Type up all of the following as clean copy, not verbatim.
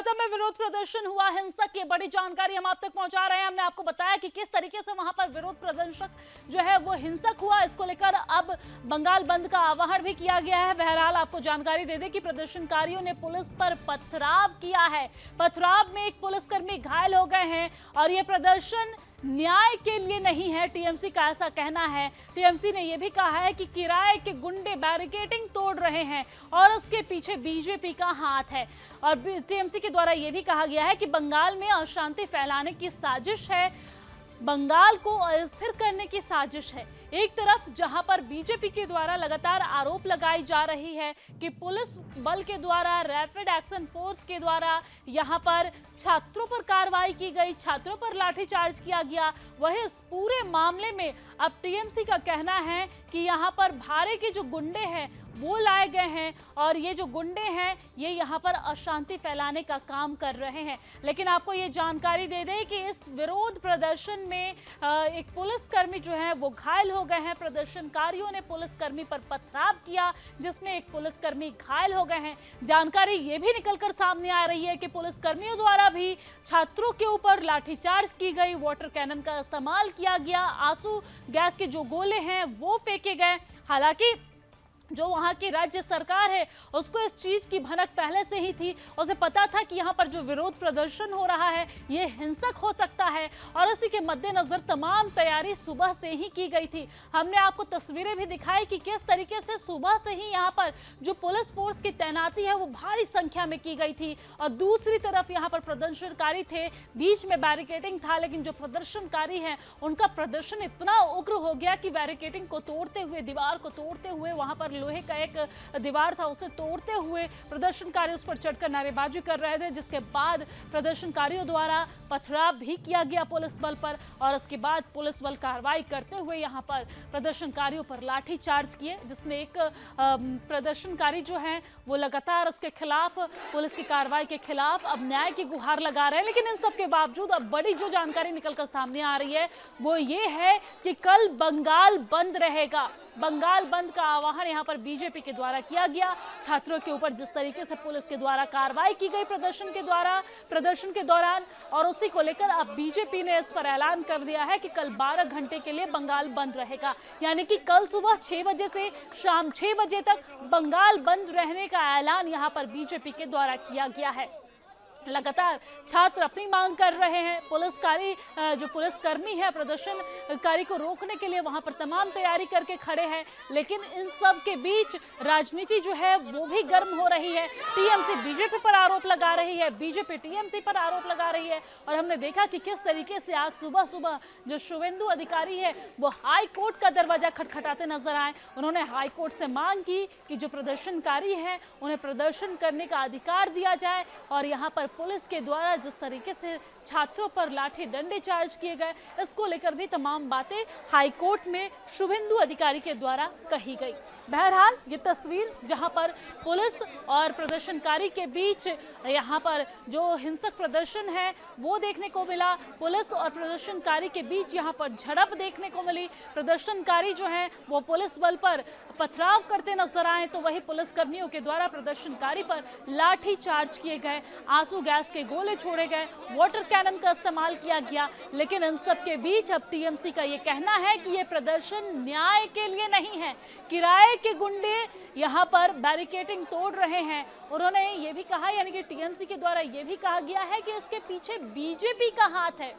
कोलकाता में विरोध प्रदर्शन हुआ, हिंसक की बड़ी जानकारी हम आप तक पहुंचा रहे हैं। हमने आपको बताया कि किस तरीके से वहां पर विरोध प्रदर्शन जो है वो हिंसक हुआ। इसको लेकर अब बंगाल बंद का आह्वान भी किया गया है। बहरहाल आपको जानकारी दे दें कि प्रदर्शनकारियों ने पुलिस पर पथराव किया है। पथराव में एक पुलिसकर्मी घायल हो गए हैं और ये प्रदर्शन न्याय के लिए नहीं है, टीएमसी का ऐसा कहना है। टीएमसी ने यह भी कहा है कि किराए के गुंडे बैरिकेडिंग तोड़ रहे हैं और उसके पीछे बीजेपी का हाथ है। और टीएमसी के द्वारा यह भी कहा गया है कि बंगाल में अशांति फैलाने की साजिश है, बंगाल को अस्थिर करने की साजिश है। एक तरफ जहां पर बीजेपी के द्वारा लगातार आरोप लगाई जा रही है कि पुलिस बल के द्वारा, रैपिड एक्शन फोर्स के द्वारा यहां पर छात्रों पर कार्रवाई की गई, छात्रों पर लाठीचार्ज किया गया, वही इस पूरे मामले में अब टीएमसी का कहना है कि यहां पर भारे के जो गुंडे हैं वो लाए गए हैं और ये जो गुंडे हैं ये यहाँ पर अशांति फैलाने का काम कर रहे हैं। लेकिन आपको ये जानकारी दे दें कि इस विरोध प्रदर्शन में एक पुलिसकर्मी जो है वो घायल हो गए हैं। प्रदर्शनकारियों ने पुलिसकर्मी पर पथराव किया जिसमें एक पुलिसकर्मी घायल हो गए हैं। जानकारी ये भी निकलकर सामने आ रही है कि पुलिसकर्मियों द्वारा भी छात्रों के ऊपर लाठीचार्ज की गई, वाटर कैनन का इस्तेमाल किया गया, आंसू गैस के जो गोले हैं वो फेंके गए। हालांकि जो वहां की राज्य सरकार है उसको इस चीज की भनक पहले से ही थी, उसे पता था कि यहाँ पर जो विरोध प्रदर्शन हो रहा है ये हिंसक हो सकता है और इसी के मद्देनजर तमाम तैयारी सुबह से ही की गई थी। हमने आपको तस्वीरें भी दिखाई कि किस तरीके से सुबह से ही यहाँ पर जो पुलिस फोर्स की तैनाती है वो भारी संख्या में की गई थी और दूसरी तरफ यहाँ पर प्रदर्शनकारी थे, बीच में बैरिकेडिंग था। लेकिन जो प्रदर्शनकारी है उनका प्रदर्शन इतना उग्र हो गया कि बैरिकेडिंग को तोड़ते हुए, दीवार को तोड़ते हुए, वहां पर लोहे का एक दीवार था उसे तोड़ते हुए प्रदर्शनकारी उस पर चढ़कर नारेबाजी कर रहे थे, जिसके बाद प्रदर्शनकारियों द्वारा पथराव भी किया गया पुलिस बल पर और उसके बाद पुलिस बल कार्रवाई करते हुए यहां पर प्रदर्शनकारियों पर लाठी चार्ज किए, जिसमें एक प्रदर्शनकारी जो है वो लगातार उसके खिलाफ, पुलिस की कार्रवाई के खिलाफ अब न्याय की गुहार लगा रहे हैं। लेकिन इन सब के बावजूद अब बड़ी जो जानकारी निकलकर सामने आ रही है वो ये है कि कल बंगाल बंद रहेगा। बंगाल बंद का आह्वान यहाँ पर बीजेपी के द्वारा किया गया। छात्रों के ऊपर जिस तरीके से पुलिस के द्वारा कार्रवाई की गई प्रदर्शन के दौरान, और उसी को लेकर अब बीजेपी ने इस पर ऐलान कर दिया है कि कल 12 घंटे के लिए बंगाल बंद रहेगा। यानी कि कल सुबह 6 बजे से शाम 6 बजे तक बंगाल बंद रहने का ऐलान यहाँ पर बीजेपी के द्वारा किया गया है। लगातार छात्र अपनी मांग कर रहे हैं, जो पुलिसकर्मी है प्रदर्शनकारी को रोकने के लिए वहां पर तमाम तैयारी करके खड़े हैं। लेकिन इन सब के बीच राजनीति जो है वो भी गर्म हो रही है। टीएमसी बीजेपी पर आरोप लगा रही है, बीजेपी टीएमसी पर आरोप लगा रही है और हमने देखा कि किस तरीके से आज सुबह सुबह जो शुभेंदु अधिकारी है वो हाई कोर्ट का दरवाजा खटखटाते नजर आए। उन्होंने हाई कोर्ट से मांग की कि जो प्रदर्शनकारी है उन्हें प्रदर्शन करने का अधिकार दिया जाए और यहाँ पर पुलिस के द्वारा जिस तरीके से छात्रों पर लाठी डंडे चार्ज किए गए, इसको लेकर भी तमाम बातें हाई कोर्ट में शुभेंदु अधिकारी के द्वारा कही गई। बहरहाल ये तस्वीर जहां पर पुलिस और प्रदर्शनकारी के बीच यहां पर जो हिंसक प्रदर्शन है वो देखने को मिला, पुलिस और प्रदर्शनकारी के बीच यहां पर झड़प देखने को मिली। प्रदर्शनकारी जो हैं वो पुलिस बल पर पथराव करते नजर आए तो वही पुलिसकर्मियों के द्वारा प्रदर्शनकारी पर लाठी चार्ज किए गए, आंसू गैस के गोले छोड़े गए, वाटर कैनन का इस्तेमाल किया गया। लेकिन इन सब के बीच अब टीएमसी का ये कहना है कि ये प्रदर्शन न्याय के लिए नहीं है, किराए के गुंडे यहाँ पर बैरिकेडिंग तोड़ रहे हैं। उन्होंने ये भी कहा, यानी कि टीएमसी के द्वारा ये भी कहा गया है कि इसके पीछे बीजेपी का हाथ है।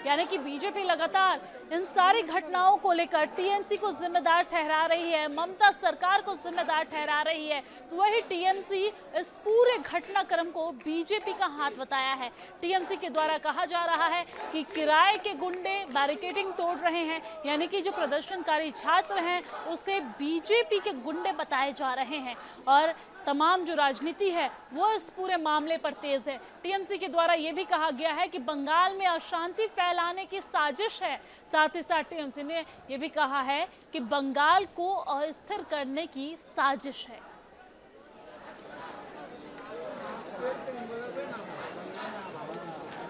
यानी कि बीजेपी लगातार इन सारी घटनाओं को लेकर टीएमसी को जिम्मेदार ठहरा रही है, ममता सरकार को जिम्मेदार ठहरा रही है, तो वही टीएमसी इस पूरे घटनाक्रम को बीजेपी का हाथ बताया है। टीएमसी के द्वारा कहा जा रहा है कि किराए के गुंडे बैरिकेडिंग तोड़ रहे हैं, यानी कि जो प्रदर्शनकारी छात्र हैं उसे बीजेपी के गुंडे बताए जा रहे हैं और तमाम जो राजनीति है वो इस पूरे मामले पर तेज है। टीएमसी के द्वारा ये भी कहा गया है कि बंगाल में अशांति फैलाने की साजिश है। साथ ही साथ टीएमसी ने ये भी कहा है कि बंगाल को अस्थिर करने की साजिश है।